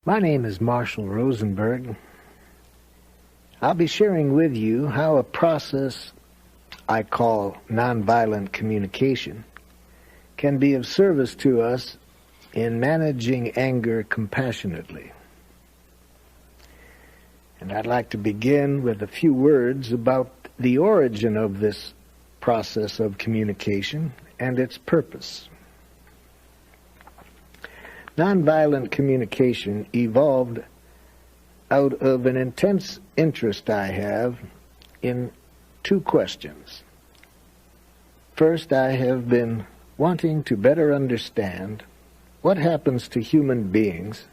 My name is Marshall Rosenberg. I'll be sharing with you how a process I call nonviolent communication can be of service to us in managing anger compassionately. And I'd like to begin with a few words about the origin of this process of communication and its purpose. Nonviolent communication evolved out of an intense interest I have in two questions. First, I have been wanting to better understand what happens to human beings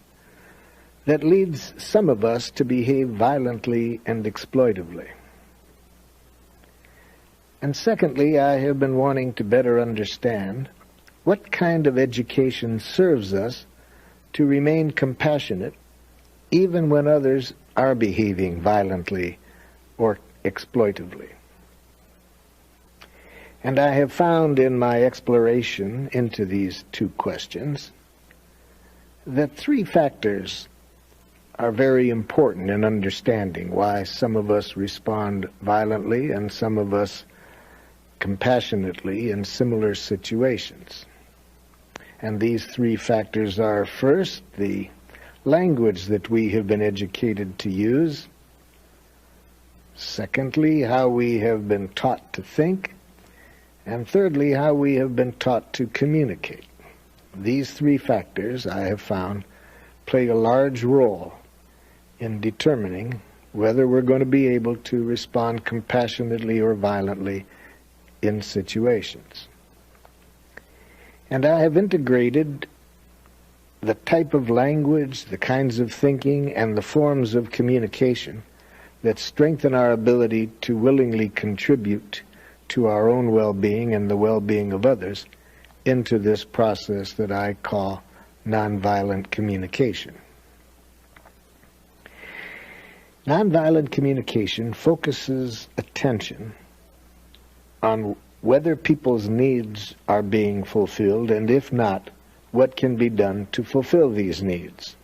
that leads some of us to behave violently and exploitively. And secondly, I have been wanting to better understand what kind of education serves us to remain compassionate even when others are behaving violently or exploitively. And I have found in my exploration into these two questions that three factors are very important in understanding why some of us respond violently and some of us compassionately in similar situations. And these three factors are, first, the language that we have been educated to use. Secondly, how we have been taught to think. And thirdly, how we have been taught to communicate. These three factors, I have found, play a large role in determining whether we're going to be able to respond compassionately or violently in situations. And I have integrated the type of language, the kinds of thinking, and the forms of communication that strengthen our ability to willingly contribute to our own well-being and the well-being of others into this process that I call nonviolent communication. Nonviolent communication focuses attention on whether people's needs are being fulfilled, and if not, what can be done to fulfill these needs.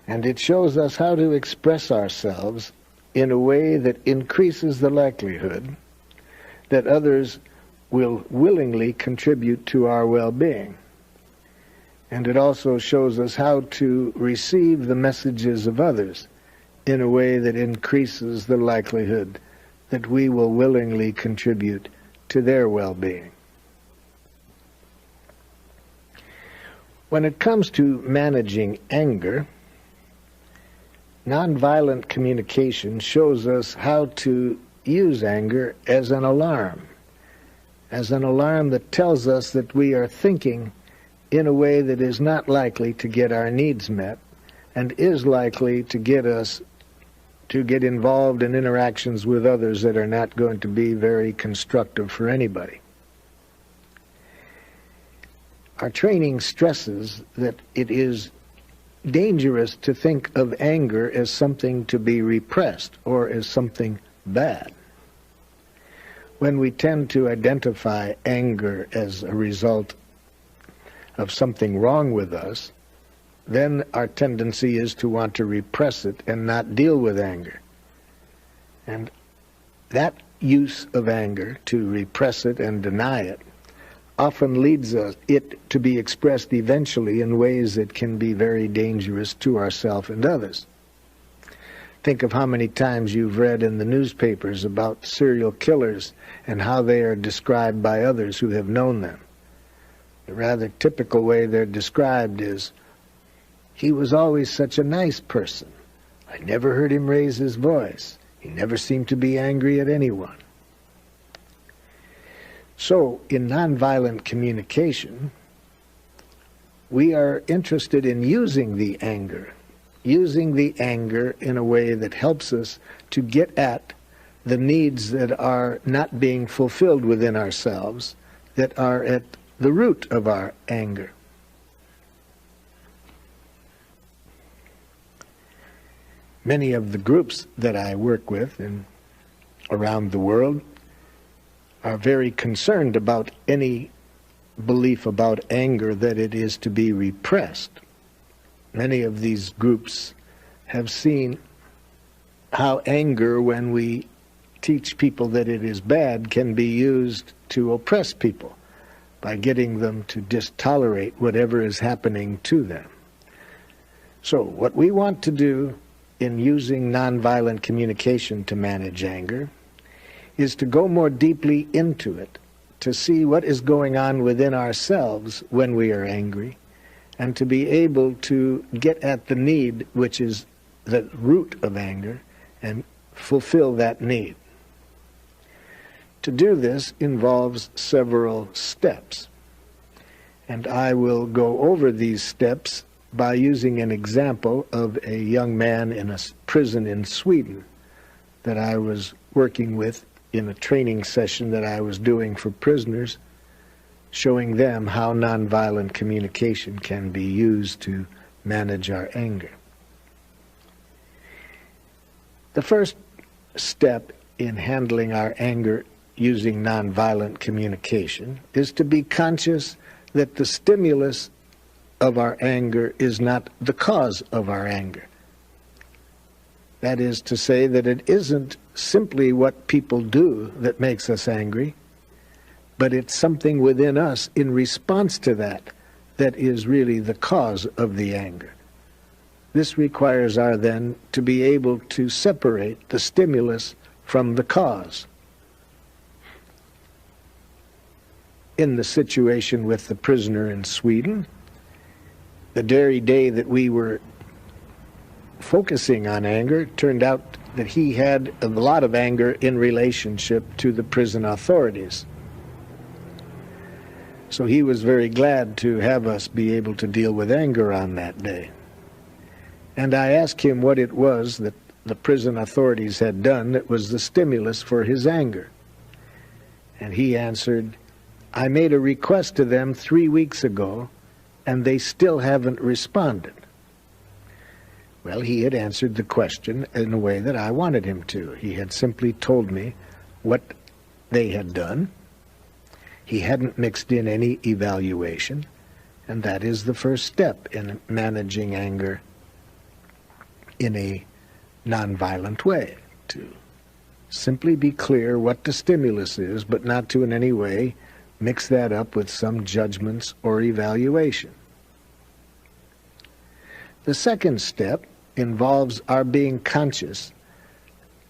And it shows us how to express ourselves in a way that increases the likelihood that others will willingly contribute to our well-being. And it also shows us how to receive the messages of others in a way that increases the likelihood that we will willingly contribute to their well-being. When it comes to managing anger, nonviolent communication shows us how to use anger as an alarm that tells us that we are thinking in a way that is not likely to get our needs met and is likely to get us to get involved in interactions with others that are not going to be very constructive for anybody. Our training stresses that it is dangerous to think of anger as something to be repressed or as something bad. When we tend to identify anger as a result of something wrong with us, then our tendency is to want to repress it and not deal with anger. And that use of anger, to repress it and deny it, often leads it to be expressed eventually in ways that can be very dangerous to ourselves and others. Think of how many times you've read in the newspapers about serial killers and how they are described by others who have known them. The rather typical way they're described is, "He was always such a nice person. I never heard him raise his voice. He never seemed to be angry at anyone." So, in nonviolent communication, we are interested in using the anger in a way that helps us to get at the needs that are not being fulfilled within ourselves, that are at the root of our anger. Many of the groups that I work with around the world are very concerned about any belief about anger that it is to be repressed. Many of these groups have seen how anger, when we teach people that it is bad, can be used to oppress people by getting them to tolerate whatever is happening to them. So what we want to do in using nonviolent communication to manage anger is to go more deeply into it, to see what is going on within ourselves when we are angry, and to be able to get at the need, which is the root of anger, and fulfill that need. To do this involves several steps, and I will go over these steps by using an example of a young man in a prison in Sweden that I was working with in a training session that I was doing for prisoners, showing them how nonviolent communication can be used to manage our anger. The first step in handling our anger using nonviolent communication is to be conscious that the stimulus of our anger is not the cause of our anger. That is to say that it isn't simply what people do that makes us angry, but it's something within us in response to that that is really the cause of the anger. This requires our then to be able to separate the stimulus from the cause. In the situation with the prisoner in Sweden, the very day that we were focusing on anger, it turned out that he had a lot of anger in relationship to the prison authorities. So he was very glad to have us be able to deal with anger on that day. And I asked him what it was that the prison authorities had done that was the stimulus for his anger. And he answered, "I made a request to them 3 weeks ago, and they still haven't responded." Well, he had answered the question in a way that I wanted him to. He had simply told me what they had done. He hadn't mixed in any evaluation, and that is the first step in managing anger in a nonviolent way, to simply be clear what the stimulus is, but not to in any way mix that up with some judgments or evaluation. The second step involves our being conscious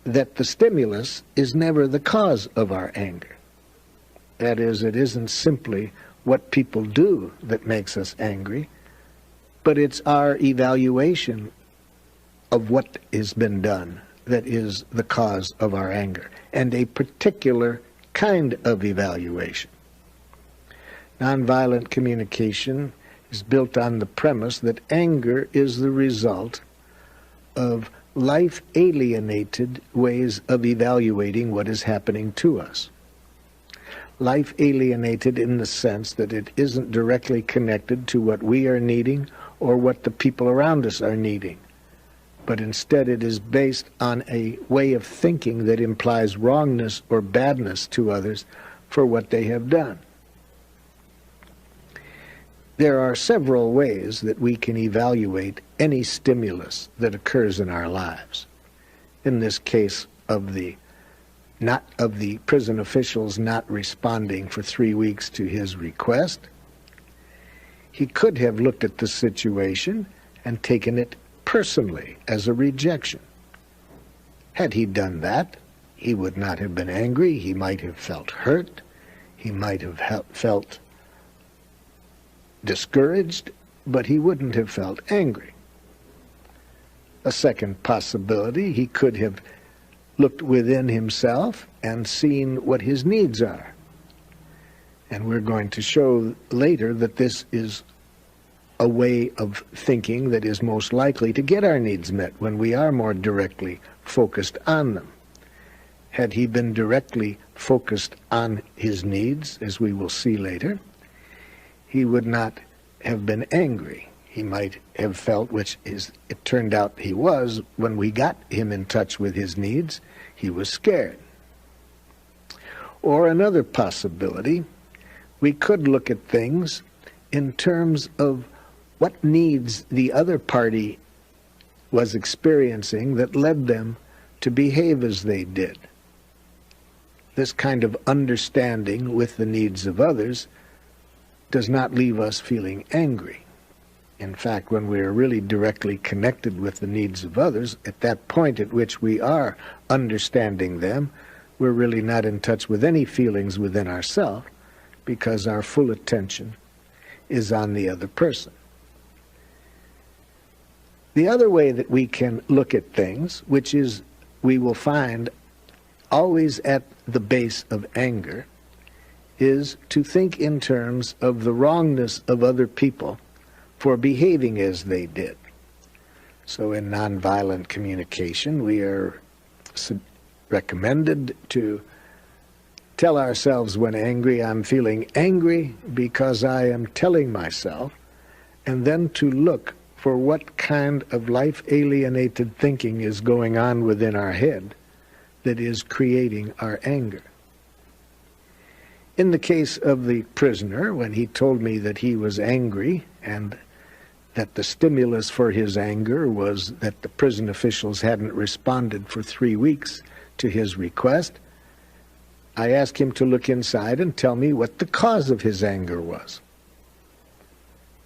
that the stimulus is never the cause of our anger. That is, it isn't simply what people do that makes us angry, but it's our evaluation of what has been done that is the cause of our anger, and a particular kind of evaluation. Nonviolent communication is built on the premise that anger is the result of life-alienated ways of evaluating what is happening to us. Life-alienated in the sense that it isn't directly connected to what we are needing or what the people around us are needing, but instead it is based on a way of thinking that implies wrongness or badness to others for what they have done. There are several ways that we can evaluate any stimulus that occurs in our lives. In this case of the prison officials not responding for 3 weeks to his request, he could have looked at the situation and taken it personally as a rejection. Had he done that, he would not have been angry. He might have felt hurt. He might have felt discouraged, but he wouldn't have felt angry. A second possibility, he could have looked within himself and seen what his needs are. And we're going to show later that this is a way of thinking that is most likely to get our needs met when we are more directly focused on them. Had he been directly focused on his needs, as we will see later, he would not have been angry. He might have felt, which is, it turned out he was, when we got him in touch with his needs, he was scared. Or another possibility, we could look at things in terms of what needs the other party was experiencing that led them to behave as they did. This kind of understanding with the needs of others does not leave us feeling angry. In fact, when we are really directly connected with the needs of others, at that point at which we are understanding them, we're really not in touch with any feelings within ourselves, because our full attention is on the other person. The other way that we can look at things, which is we will find always at the base of anger, is to think in terms of the wrongness of other people for behaving as they did. So in nonviolent communication, we are recommended to tell ourselves when angry, I'm feeling angry because I am telling myself, and then to look for what kind of life-alienated thinking is going on within our head that is creating our anger. In the case of the prisoner, when he told me that he was angry and that the stimulus for his anger was that the prison officials hadn't responded for 3 weeks to his request, I asked him to look inside and tell me what the cause of his anger was.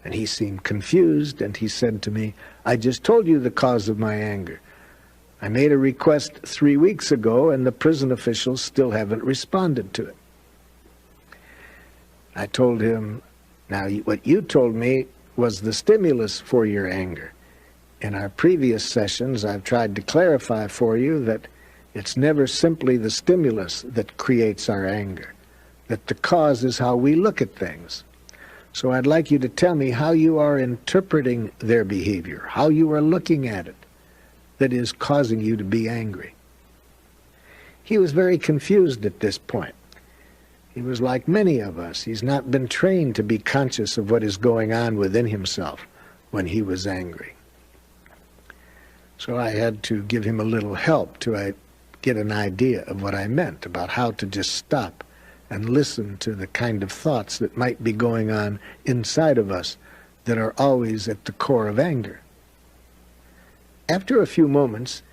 And he seemed confused, and he said to me, I just told you the cause of my anger. I made a request 3 weeks ago, and the prison officials still haven't responded to it. I told him, now what you told me was the stimulus for your anger. In our previous sessions, I've tried to clarify for you that it's never simply the stimulus that creates our anger, that the cause is how we look at things. So I'd like you to tell me how you are interpreting their behavior, how you are looking at it, that is causing you to be angry. He was very confused at this point. He was like many of us. He's not been trained to be conscious of what is going on within himself when he was angry. So I had to give him a little help to get an idea of what I meant about how to just stop and listen to the kind of thoughts that might be going on inside of us that are always at the core of anger. After a few moments,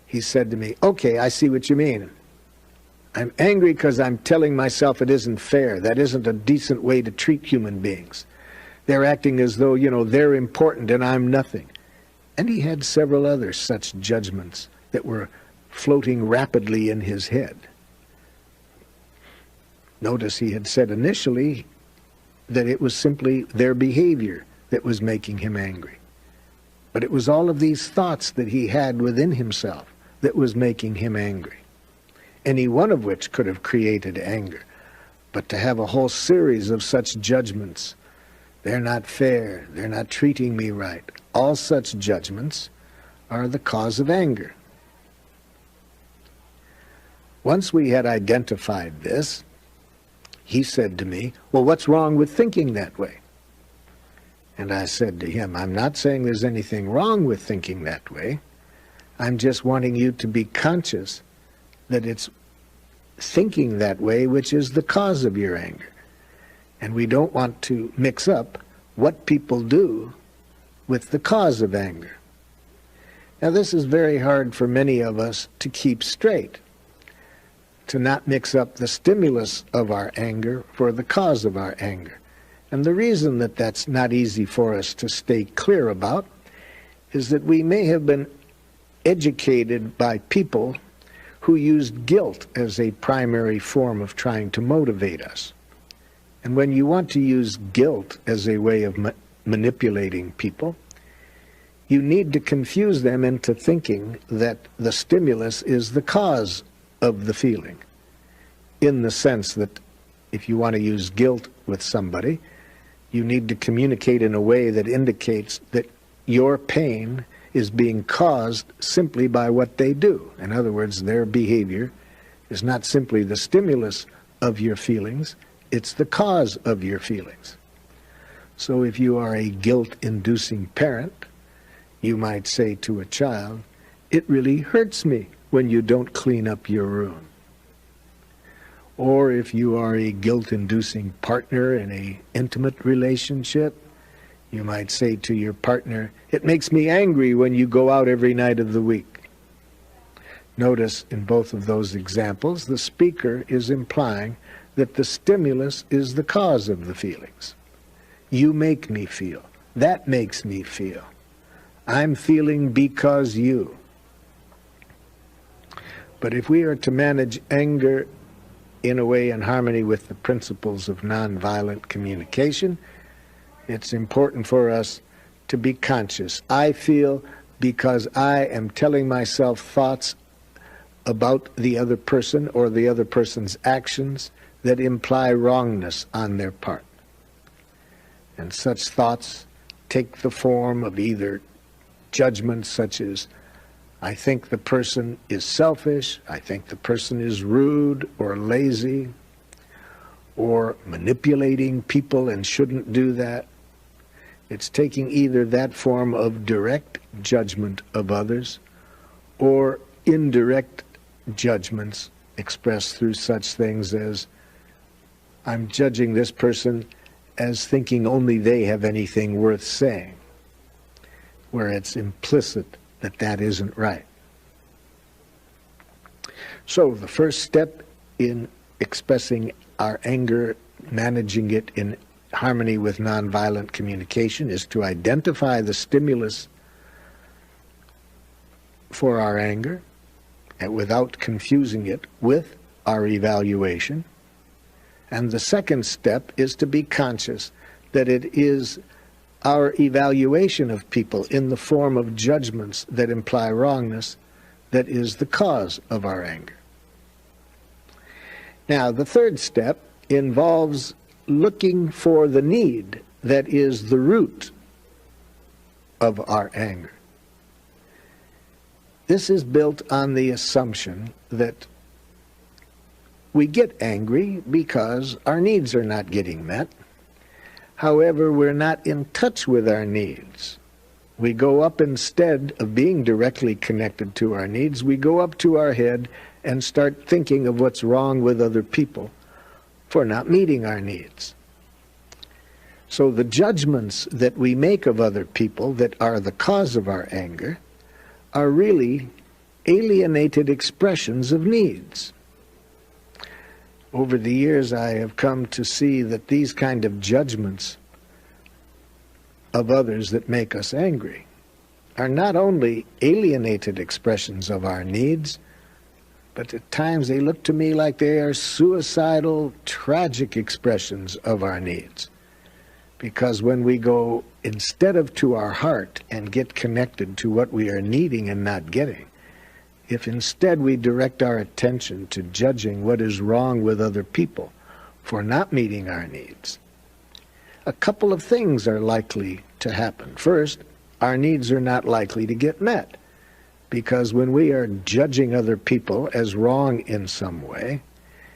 he said to me, okay, I see what you mean. I'm angry because I'm telling myself it isn't fair. That isn't a decent way to treat human beings. They're acting as though, they're important and I'm nothing. And he had several other such judgments that were floating rapidly in his head. Notice he had said initially that it was simply their behavior that was making him angry. But it was all of these thoughts that he had within himself that was making him angry. Any one of which could have created anger. But to have a whole series of such judgments, they're not fair, they're not treating me right, all such judgments are the cause of anger. Once we had identified this, he said to me, well, what's wrong with thinking that way? And I said to him, I'm not saying there's anything wrong with thinking that way. I'm just wanting you to be conscious that it's thinking that way which is the cause of your anger. And we don't want to mix up what people do with the cause of anger. Now this is very hard for many of us to keep straight, to not mix up the stimulus of our anger for the cause of our anger. And the reason that that's not easy for us to stay clear about is that we may have been educated by people who used guilt as a primary form of trying to motivate us. And when you want to use guilt as a way of manipulating people, you need to confuse them into thinking that the stimulus is the cause of the feeling, in the sense that if you want to use guilt with somebody, you need to communicate in a way that indicates that your pain is being caused simply by what they do. In other words, their behavior is not simply the stimulus of your feelings, it's the cause of your feelings. So if you are a guilt-inducing parent, you might say to a child, it really hurts me when you don't clean up your room. Or if you are a guilt-inducing partner in an intimate relationship, You might say to your partner, "It makes me angry when you go out every night of the week." Notice in both of those examples, the speaker is implying that the stimulus is the cause of the feelings. You make me feel. That makes me feel. I'm feeling because you. But if we are to manage anger in a way in harmony with the principles of nonviolent communication, it's important for us to be conscious. I feel because I am telling myself thoughts about the other person or the other person's actions that imply wrongness on their part. And such thoughts take the form of either judgments such as, I think the person is selfish, I think the person is rude or lazy, or manipulating people and shouldn't do that. It's taking either that form of direct judgment of others or indirect judgments expressed through such things as, I'm judging this person as thinking only they have anything worth saying, where it's implicit that that isn't right. So the first step in expressing our anger, managing it in harmony with nonviolent communication, is to identify the stimulus for our anger, and without confusing it with our evaluation. And the second step is to be conscious that it is our evaluation of people in the form of judgments that imply wrongness that is the cause of our anger. Now, the third step involves looking for the need that is the root of our anger. This is built on the assumption that we get angry because our needs are not getting met. However, we're not in touch with our needs. We go up, instead of being directly connected to our needs, we go up to our head and start thinking of what's wrong with other people for not meeting our needs. So the judgments that we make of other people that are the cause of our anger are really alienated expressions of needs. Over the years, I have come to see that these kind of judgments of others that make us angry are not only alienated expressions of our needs, but at times they look to me like they are suicidal, tragic expressions of our needs. Because when we go instead of to our heart and get connected to what we are needing and not getting, if instead we direct our attention to judging what is wrong with other people for not meeting our needs, a couple of things are likely to happen. First, our needs are not likely to get met, because when we are judging other people as wrong in some way,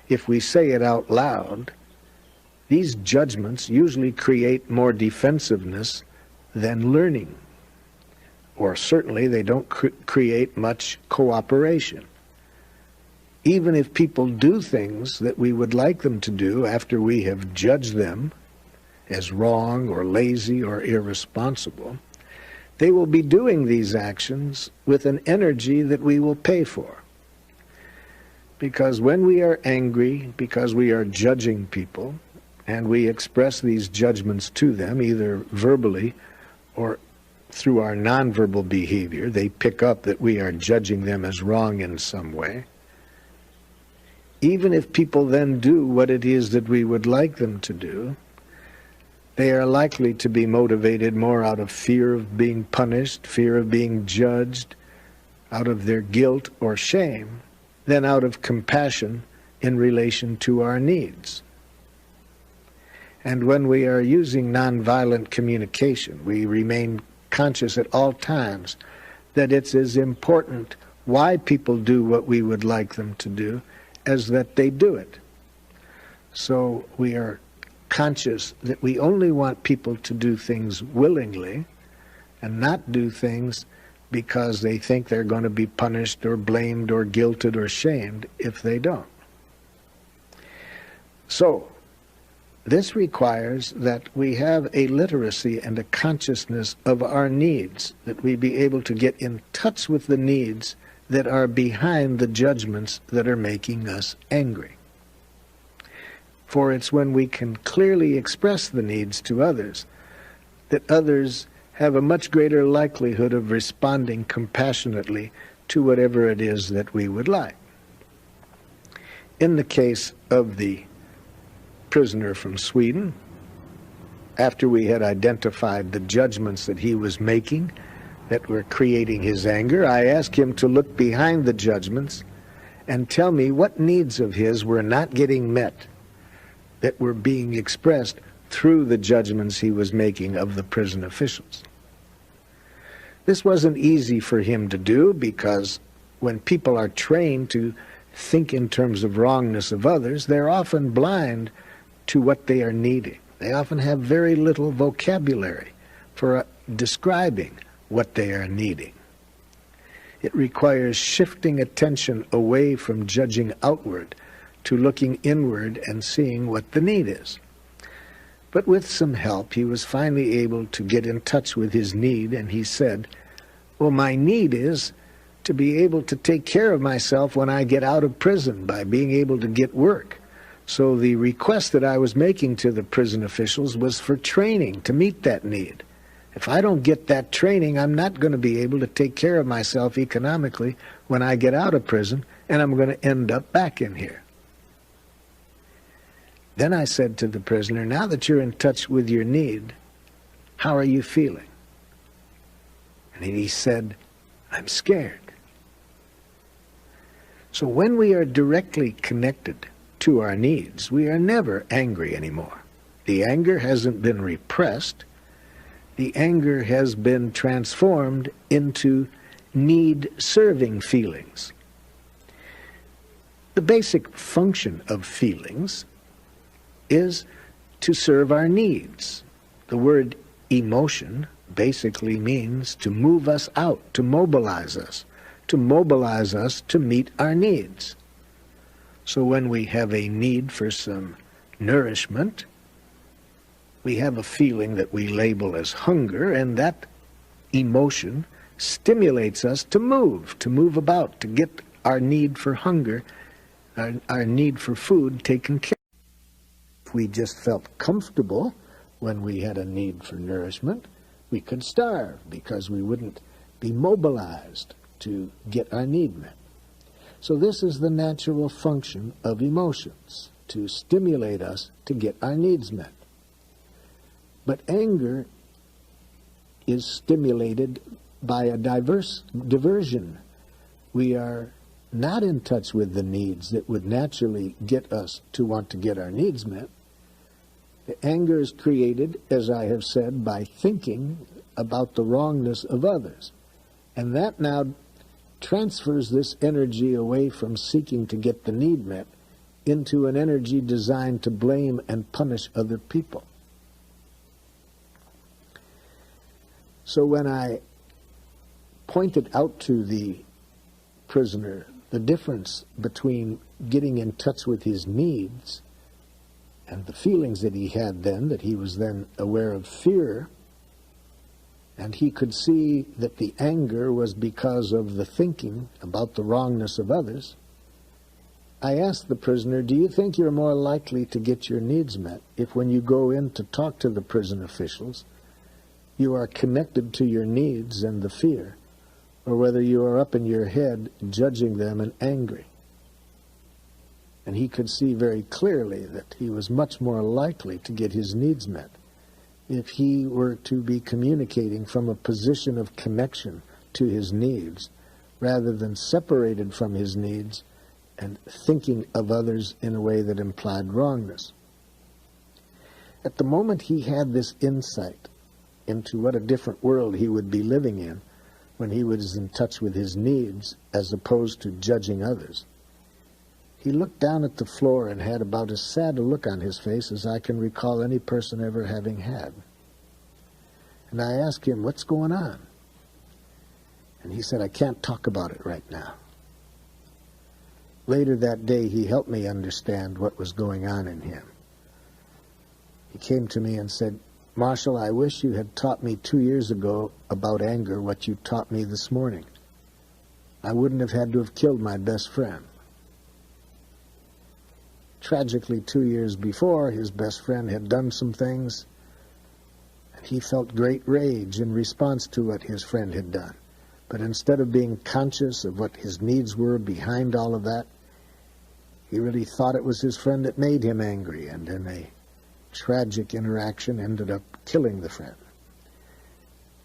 if we say it out loud, these judgments usually create more defensiveness than learning. Or certainly they don't create much cooperation. Even if people do things that we would like them to do after we have judged them as wrong or lazy or irresponsible, they will be doing these actions with an energy that we will pay for. Because when we are angry, because we are judging people, and we express these judgments to them, either verbally or through our nonverbal behavior, they pick up that we are judging them as wrong in some way. Even if people then do what it is that we would like them to do, they are likely to be motivated more out of fear of being punished, fear of being judged, out of their guilt or shame, than out of compassion in relation to our needs. And when we are using nonviolent communication, we remain conscious at all times that it's as important why people do what we would like them to do as that they do it. So we are conscious that we only want people to do things willingly and not do things because they think they're going to be punished or blamed or guilted or shamed if they don't. So This requires that we have a literacy and a consciousness of our needs, that we be able to get in touch with the needs that are behind the judgments that are making us angry. For it's when we can clearly express the needs to others that others have a much greater likelihood of responding compassionately to whatever it is that we would like. In the case of the prisoner from Sweden, after we had identified the judgments that he was making that were creating his anger, I asked him to look behind the judgments and tell me what needs of his were not getting met, that were being expressed through the judgments he was making of the prison officials. This wasn't easy for him to do, because when people are trained to think in terms of wrongness of others, they're often blind to what they are needing. They often have very little vocabulary for describing what they are needing. It requires shifting attention away from judging outward to looking inward and seeing what the need is. But with some help, he was finally able to get in touch with his need, and he said, well, my need is to be able to take care of myself when I get out of prison by being able to get work. So the request that I was making to the prison officials was for training to meet that need. If I don't get that training, I'm not going to be able to take care of myself economically when I get out of prison, and I'm going to end up back in here. Then I said to the prisoner, now that you're in touch with your need, how are you feeling? And he said, I'm scared. So when we are directly connected to our needs, we are never angry anymore. The anger hasn't been repressed. The anger has been transformed into need-serving feelings. The basic function of feelings is to serve our needs. The word emotion basically means to move us out, to mobilize us to meet our needs. So when we have a need for some nourishment, we have a feeling that we label as hunger, and that emotion stimulates us to move about, to get our need for hunger, our need for food taken care of. If we just felt comfortable when we had a need for nourishment, we could starve because we wouldn't be mobilized to get our need met. So this is the natural function of emotions, to stimulate us to get our needs met. But anger is stimulated by a diversion. We are not in touch with the needs that would naturally get us to want to get our needs met. The anger is created, as I have said, by thinking about the wrongness of others. And that now transfers this energy away from seeking to get the need met into an energy designed to blame and punish other people. So when I pointed out to the prisoner the difference between getting in touch with his needs and the feelings that he had then, that he was then aware of fear, and he could see that the anger was because of the thinking about the wrongness of others, I asked the prisoner, do you think you're more likely to get your needs met if when you go in to talk to the prison officials, you are connected to your needs and the fear, or whether you are up in your head judging them and angry? And he could see very clearly that he was much more likely to get his needs met if he were to be communicating from a position of connection to his needs, rather than separated from his needs and thinking of others in a way that implied wrongness. At the moment he had this insight into what a different world he would be living in when he was in touch with his needs as opposed to judging others, he looked down at the floor and had about as sad a look on his face as I can recall any person ever having had. And I asked him, what's going on? And he said, I can't talk about it right now. Later that day, he helped me understand what was going on in him. He came to me and said, "Marshall, I wish you had taught me 2 years ago about anger what you taught me this morning. I wouldn't have had to have killed my best friend." Tragically, 2 years before, his best friend had done some things, and he felt great rage in response to what his friend had done. But instead of being conscious of what his needs were behind all of that, he really thought it was his friend that made him angry, and in a tragic interaction ended up killing the friend.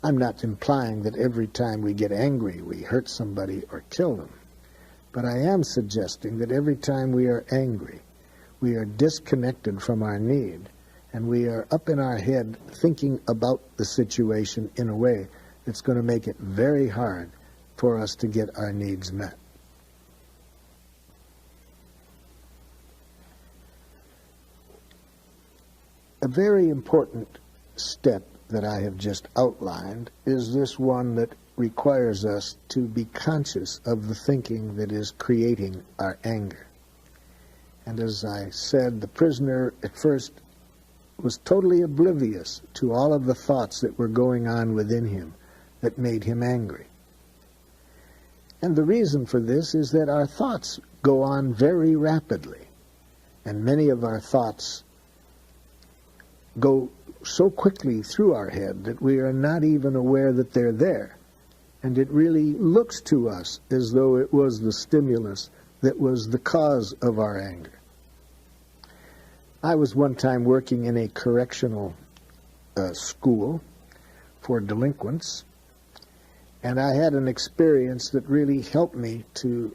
I'm not implying that every time we get angry we hurt somebody or kill them, but I am suggesting that every time we are angry, we are disconnected from our need, and we are up in our head thinking about the situation in a way that's going to make it very hard for us to get our needs met. A very important step that I have just outlined is this one that requires us to be conscious of the thinking that is creating our anger. And as I said, the prisoner at first was totally oblivious to all of the thoughts that were going on within him that made him angry. And the reason for this is that our thoughts go on very rapidly, and many of our thoughts go so quickly through our head that we are not even aware that they're there. And it really looks to us as though it was the stimulus that was the cause of our anger. I was one time working in a correctional school for delinquents, and I had an experience that really helped me to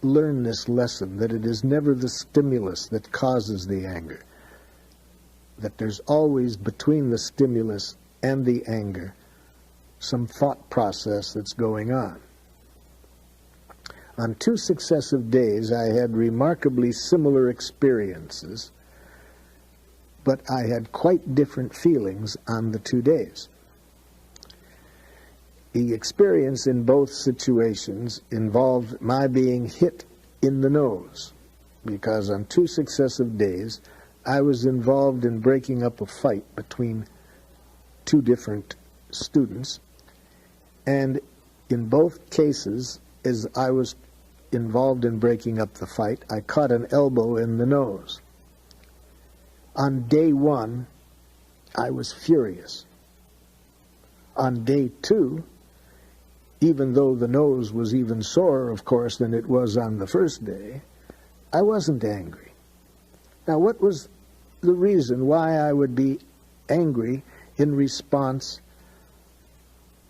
learn this lesson, that it is never the stimulus that causes the anger, that there's always between the stimulus and the anger some thought process that's going on. On 2 successive days, I had remarkably similar experiences, but I had quite different feelings on the 2 days. The experience in both situations involved my being hit in the nose, because on 2 successive days, I was involved in breaking up a fight between 2 different students, and in both cases, as I was involved in breaking up the fight, I caught an elbow in the nose. On day 1, I was furious. On day 2, even though the nose was even sorer, of course, than it was on the first day, I wasn't angry. Now, what was the reason why I would be angry in response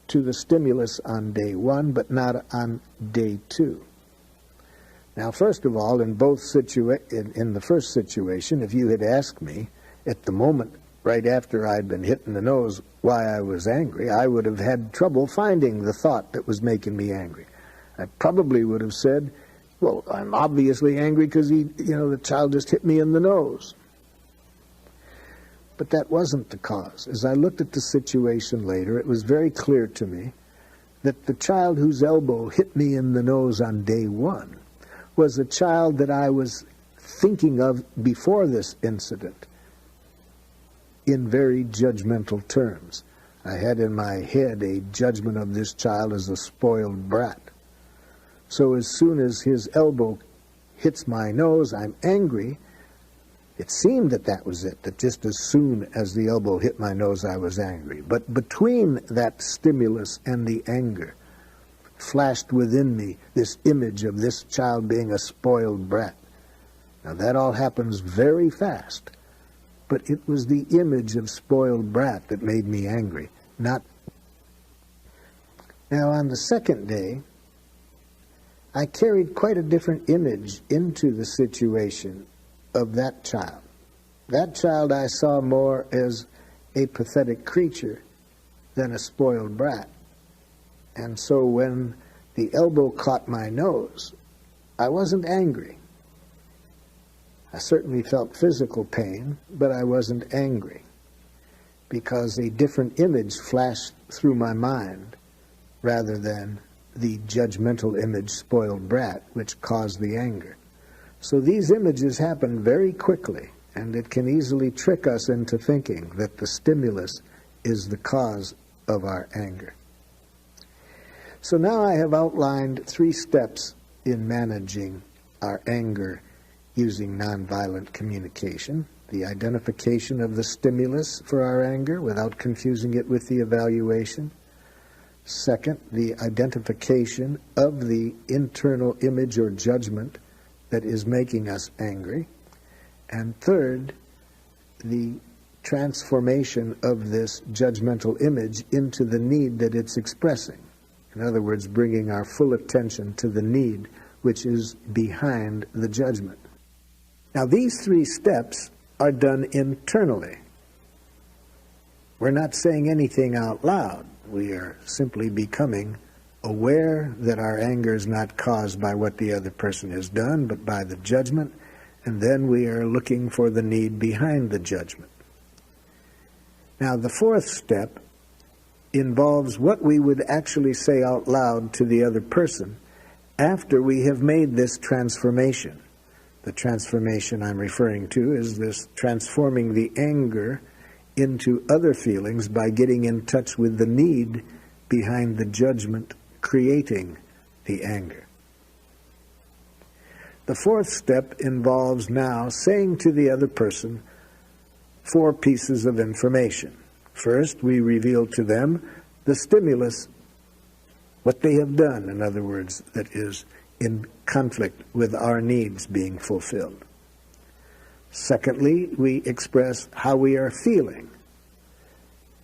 to the stimulus on day 1, but not on day 2? Now, first of all, in the first situation, if you had asked me at the moment right after I'd been hit in the nose why I was angry, I would have had trouble finding the thought that was making me angry. I probably would have said, well, I'm obviously angry because the child just hit me in the nose. But that wasn't the cause. As I looked at the situation later, it was very clear to me that the child whose elbow hit me in the nose on day 1 was a child that I was thinking of before this incident in very judgmental terms. I had in my head a judgment of this child as a spoiled brat. So as soon as his elbow hits my nose, I'm angry. It seemed that was it, that just as soon as the elbow hit my nose, I was angry. But between that stimulus and the anger flashed within me this image of this child being a spoiled brat. Now, that all happens very fast, but it was the image of spoiled brat that made me angry, not... Now, on the second day, I carried quite a different image into the situation of that child. That child I saw more as a pathetic creature than a spoiled brat. And so when the elbow caught my nose, I wasn't angry. I certainly felt physical pain, but I wasn't angry, because a different image flashed through my mind rather than the judgmental image spoiled brat, which caused the anger. So these images happened very quickly, and it can easily trick us into thinking that the stimulus is the cause of our anger. So now I have outlined 3 steps in managing our anger using nonviolent communication: the identification of the stimulus for our anger without confusing it with the evaluation. Second, the identification of the internal image or judgment that is making us angry. And third, the transformation of this judgmental image into the need that it's expressing. In other words, bringing our full attention to the need which is behind the judgment. Now, these 3 steps are done internally. We're not saying anything out loud. We are simply becoming aware that our anger is not caused by what the other person has done, but by the judgment, and then we are looking for the need behind the judgment. Now, the 4th step involves what we would actually say out loud to the other person after we have made this transformation. The transformation I'm referring to is this transforming the anger into other feelings by getting in touch with the need behind the judgment creating the anger. The 4th step involves now saying to the other person 4 pieces of information. First, we reveal to them the stimulus, what they have done, in other words, that is in conflict with our needs being fulfilled. Secondly, we express how we are feeling.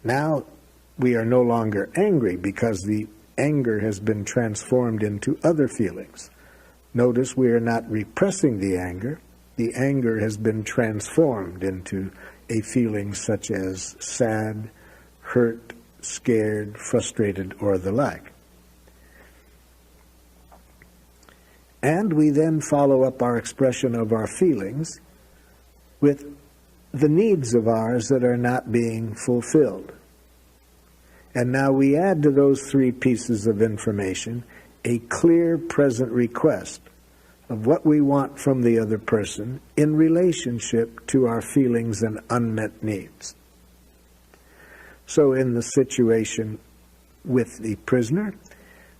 Now we are no longer angry because the anger has been transformed into other feelings. Notice we are not repressing the anger. The anger has been transformed into a feeling such as sad, hurt, scared, frustrated, or the like. And we then follow up our expression of our feelings with the needs of ours that are not being fulfilled. And now we add to those 3 pieces of information a clear present request of what we want from the other person in relationship to our feelings and unmet needs. So in the situation with the prisoner,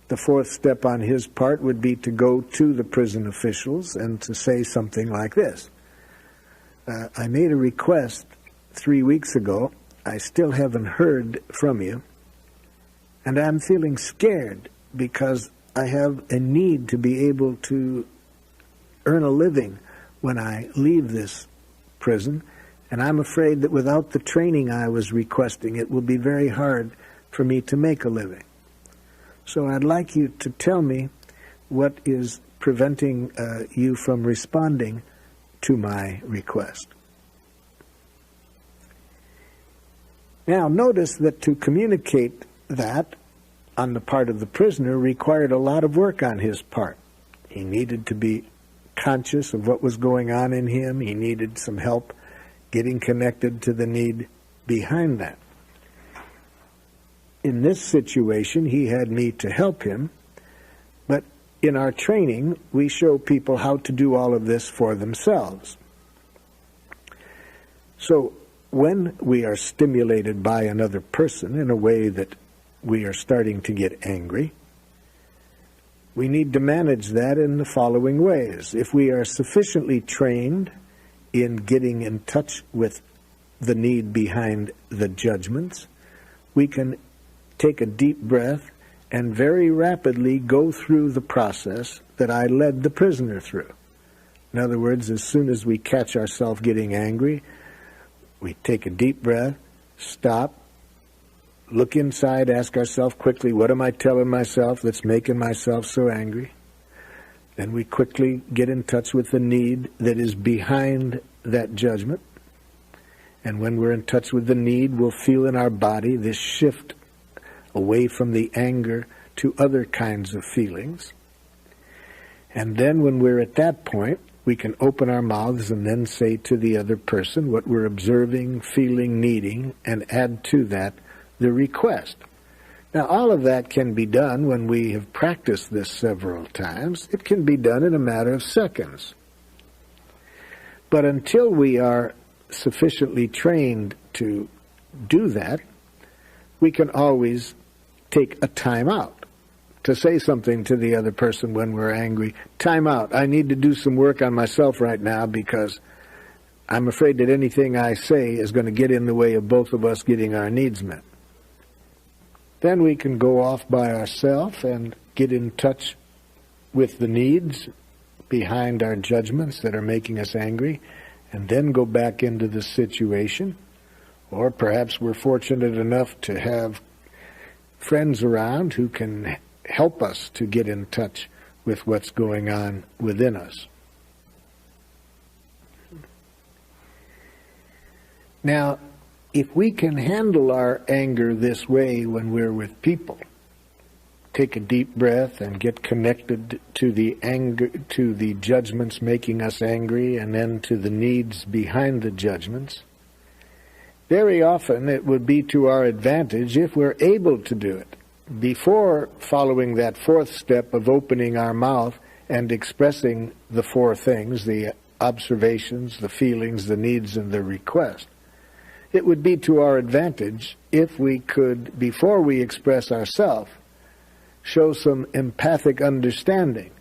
the 4th step on his part would be to go to the prison officials and to say something like this. I made a request 3 weeks ago. I still haven't heard from you. And I'm feeling scared because I have a need to be able to earn a living when I leave this prison. And I'm afraid that without the training I was requesting, it will be very hard for me to make a living. So I'd like you to tell me what is preventing you from responding to my request. Now, notice that to communicate that on the part of the prisoner required a lot of work on his part. He needed to be conscious of what was going on in him. He needed some help getting connected to the need behind that. In this situation, he had me to help him, but in our training, we show people how to do all of this for themselves. So when we are stimulated by another person in a way that we are starting to get angry, we need to manage that in the following ways. If we are sufficiently trained in getting in touch with the need behind the judgments, we can take a deep breath and very rapidly go through the process that I led the prisoner through. In other words, as soon as we catch ourselves getting angry, we take a deep breath, stop, look inside, ask ourselves quickly, what am I telling myself that's making myself so angry? Then we quickly get in touch with the need that is behind that judgment. And when we're in touch with the need, we'll feel in our body this shift away from the anger to other kinds of feelings. And then when we're at that point, we can open our mouths and then say to the other person what we're observing, feeling, needing, and add to that the request. Now, all of that can be done when we have practiced this several times. It can be done in a matter of seconds. But until we are sufficiently trained to do that, we can always take a time out to say something to the other person when we're angry. Time out. I need to do some work on myself right now because I'm afraid that anything I say is going to get in the way of both of us getting our needs met. Then we can go off by ourselves and get in touch with the needs behind our judgments that are making us angry, and then go back into the situation. Or perhaps we're fortunate enough to have friends around who can help us to get in touch with what's going on within us. Now, if we can handle our anger this way when we're with people, take a deep breath and get connected to the anger, to the judgments making us angry, and then to the needs behind the judgments, very often it would be to our advantage if we're able to do it before following that fourth step of opening our mouth and expressing the four things, the observations, the feelings, the needs, and the request. It would be to our advantage if we could, before we express ourselves, show some empathic understanding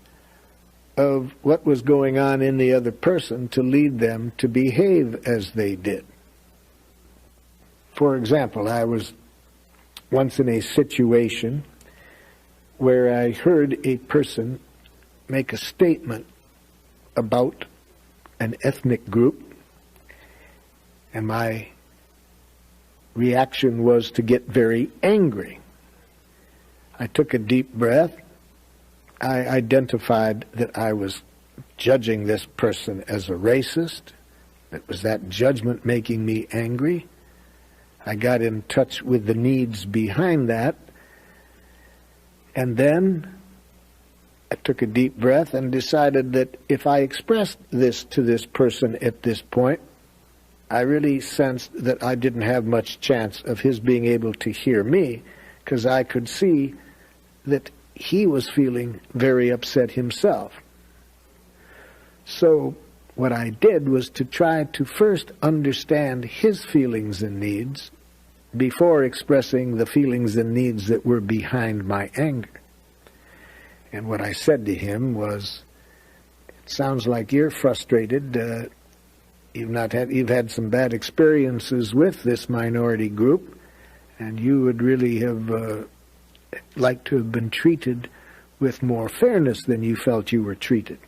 of what was going on in the other person to lead them to behave as they did. For example, I was once in a situation where I heard a person make a statement about an ethnic group, and my reaction was to get very angry. I took a deep breath. I identified that I was judging this person as a racist. It was that judgment making me angry. I got in touch with the needs behind that. And then I took a deep breath and decided that if I expressed this to this person at this point, I really sensed that I didn't have much chance of his being able to hear me, because I could see that he was feeling very upset himself. So what I did was to try to first understand his feelings and needs before expressing the feelings and needs that were behind my anger. And what I said to him was, "It sounds like you're frustrated. You've had some bad experiences with this minority group, and you would really have liked to have been treated with more fairness than you felt you were treated."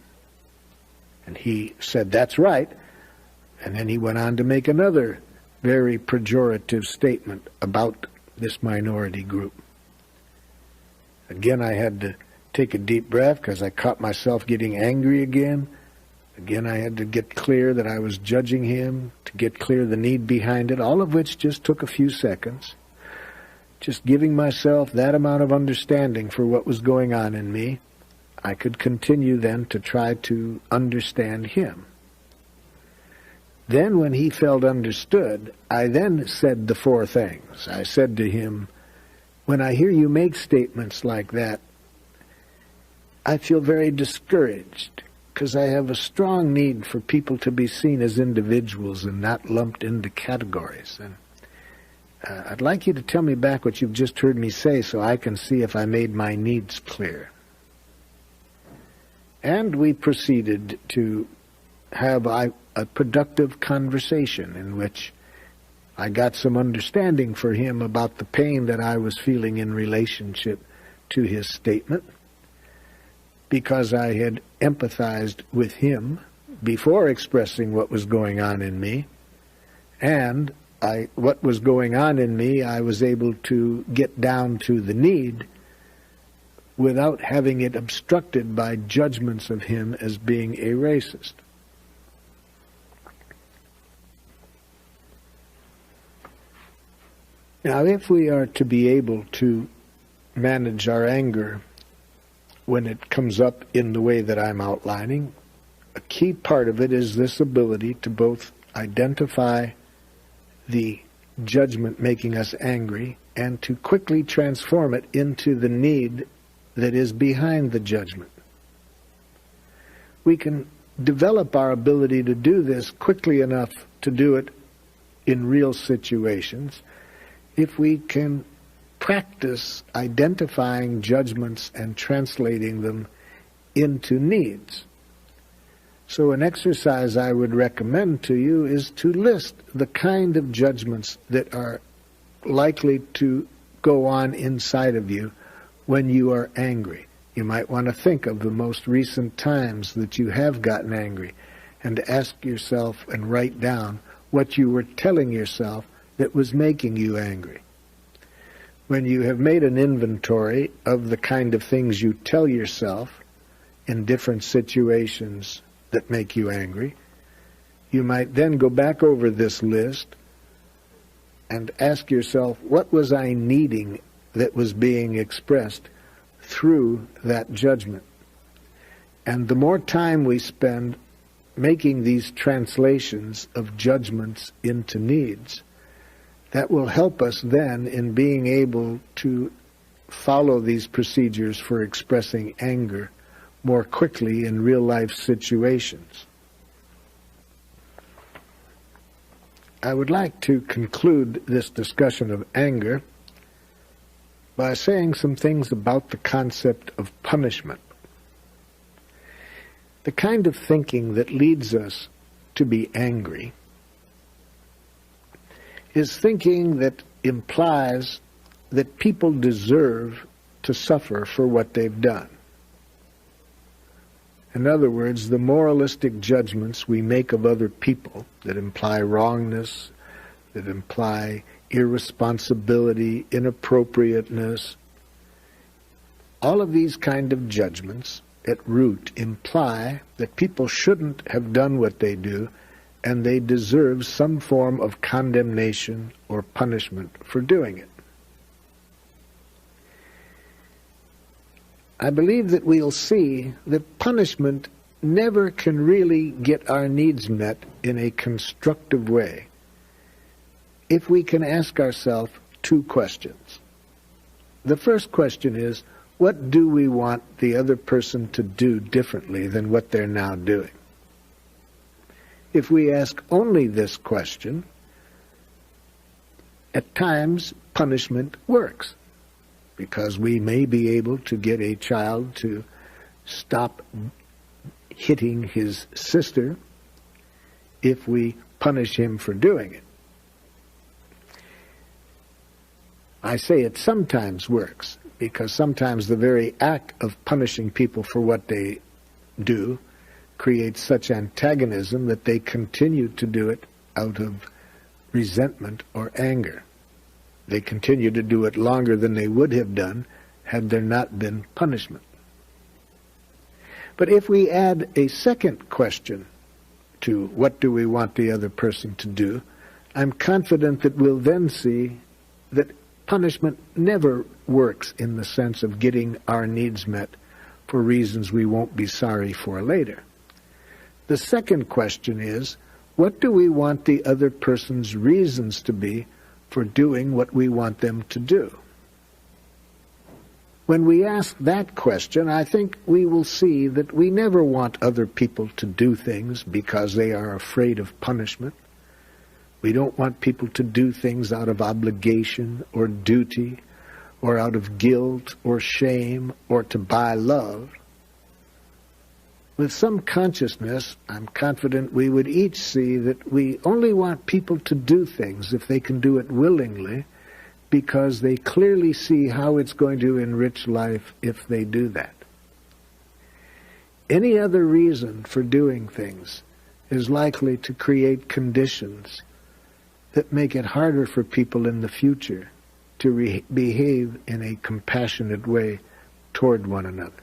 And he said, "That's right." And then he went on to make another very pejorative statement about this minority group. Again, I had to take a deep breath because I caught myself getting angry again. Again, I had to get clear that I was judging him, to get clear the need behind it, all of which just took a few seconds. Just giving myself that amount of understanding for what was going on in me, I could continue then to try to understand him. Then when he felt understood, I then said the four things. I said to him, "When I hear you make statements like that, I feel very discouraged, because I have a strong need for people to be seen as individuals and not lumped into categories. And I'd like you to tell me back what you've just heard me say so I can see if I made my needs clear." And we proceeded to have a productive conversation in which I got some understanding for him about the pain that I was feeling in relationship to his statement, because I had empathized with him before expressing what was going on in me, and what was going on in me, I was able to get down to the need without having it obstructed by judgments of him as being a racist. Now, if we are to be able to manage our anger when it comes up in the way that I'm outlining, a key part of it is this ability to both identify the judgment making us angry and to quickly transform it into the need that is behind the judgment. We can develop our ability to do this quickly enough to do it in real situations, if we can practice identifying judgments and translating them into needs. So an exercise I would recommend to you is to list the kind of judgments that are likely to go on inside of you when you are angry. You might want to think of the most recent times that you have gotten angry and ask yourself and write down what you were telling yourself that was making you angry. When you have made an inventory of the kind of things you tell yourself in different situations that make you angry, you might then go back over this list and ask yourself, what was I needing that was being expressed through that judgment? And the more time we spend making these translations of judgments into needs, that will help us then in being able to follow these procedures for expressing anger more quickly in real-life situations. I would like to conclude this discussion of anger by saying some things about the concept of punishment. The kind of thinking that leads us to be angry is thinking that implies that people deserve to suffer for what they've done. In other words, the moralistic judgments we make of other people that imply wrongness, that imply irresponsibility, inappropriateness, all of these kind of judgments at root imply that people shouldn't have done what they do, and they deserve some form of condemnation or punishment for doing it. I believe that we'll see that punishment never can really get our needs met in a constructive way if we can ask ourselves two questions. The first question is, what do we want the other person to do differently than what they're now doing? If we ask only this question, at times punishment works, because we may be able to get a child to stop hitting his sister if we punish him for doing it. I say it sometimes works, because sometimes the very act of punishing people for what they do creates such antagonism that they continue to do it out of resentment or anger. They continue to do it longer than they would have done had there not been punishment. But if we add a second question to what do we want the other person to do, I'm confident that we'll then see that punishment never works in the sense of getting our needs met for reasons we won't be sorry for later. The second question is, what do we want the other person's reasons to be for doing what we want them to do? When we ask that question, I think we will see that we never want other people to do things because they are afraid of punishment. We don't want people to do things out of obligation or duty or out of guilt or shame or to buy love. With some consciousness, I'm confident we would each see that we only want people to do things if they can do it willingly, because they clearly see how it's going to enrich life if they do that. Any other reason for doing things is likely to create conditions that make it harder for people in the future to behave in a compassionate way toward one another.